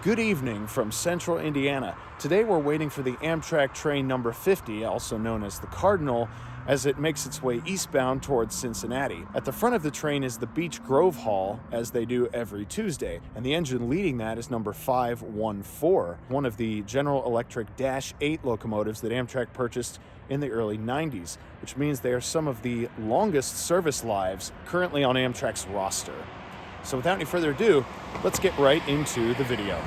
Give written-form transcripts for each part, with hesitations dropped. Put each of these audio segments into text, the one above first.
Good evening from central Indiana. Today we're waiting for the Amtrak train number 50, also known as the Cardinal, as it makes its way eastbound towards Cincinnati. At the front of the train is the Beech Grove Hall, as they do every Tuesday, and the engine leading that is number 514, one of the General Electric Dash 8 locomotives that Amtrak purchased in the early 90s, which means they are some of the longest service lives currently on Amtrak's roster. So without any further ado, let's get right into the video.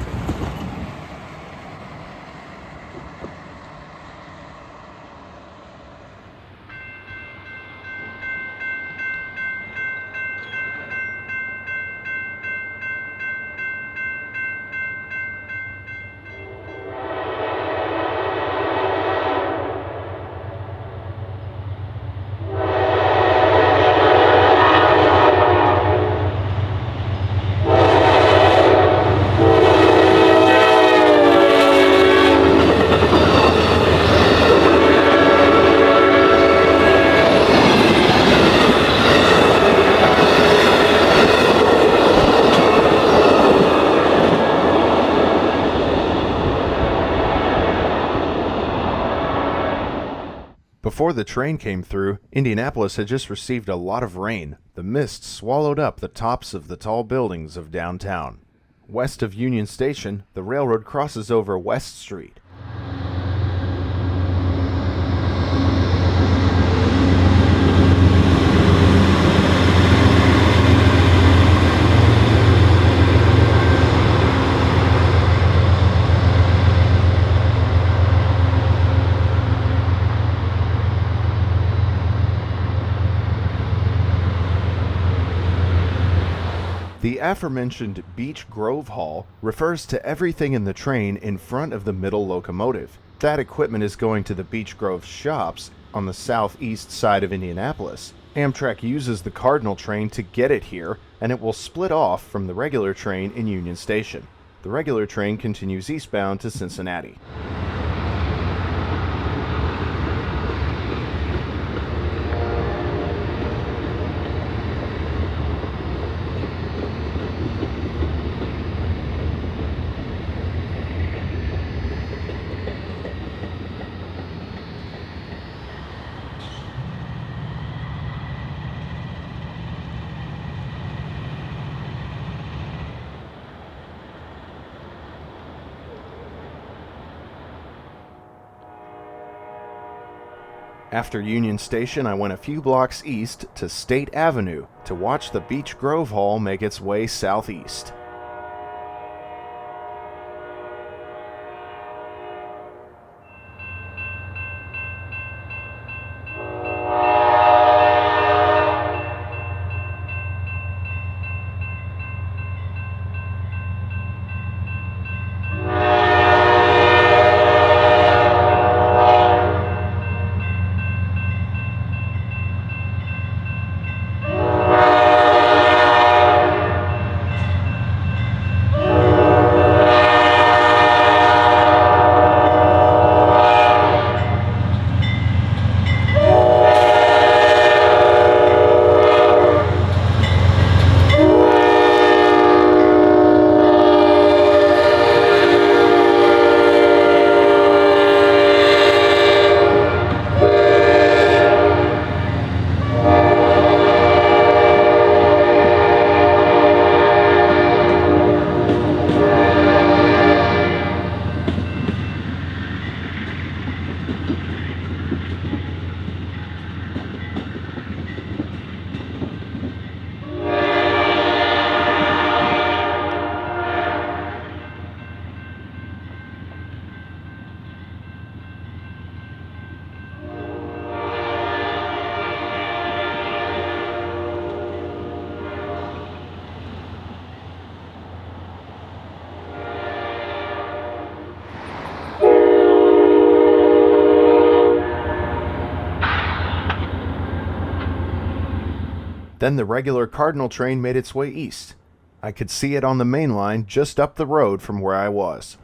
Before the train came through, Indianapolis had just received a lot of rain. The mist swallowed up the tops of the tall buildings of downtown. West of Union Station, the railroad crosses over West Street. The aforementioned Beech Grove Hall refers to everything in the train in front of the middle locomotive. That equipment is going to the Beech Grove shops on the southeast side of Indianapolis. Amtrak uses the Cardinal train to get it here, and it will split off from the regular train in Union Station. The regular train continues eastbound to Cincinnati. After Union Station, I went a few blocks east to State Avenue to watch the Beech Grove Hall make its way southeast. Then the regular Cardinal train made its way east. I could see it on the main line just up the road from where I was.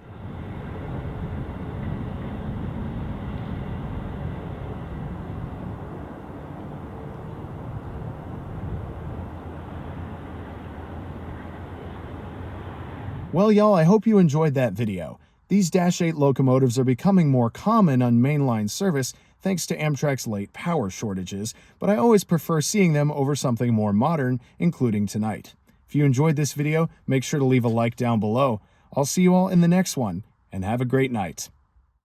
Well, y'all, I hope you enjoyed that video. These Dash 8 locomotives are becoming more common on mainline service thanks to Amtrak's late power shortages, but I always prefer seeing them over something more modern, including tonight. If you enjoyed this video, make sure to leave a like down below. I'll see you all in the next one, and have a great night.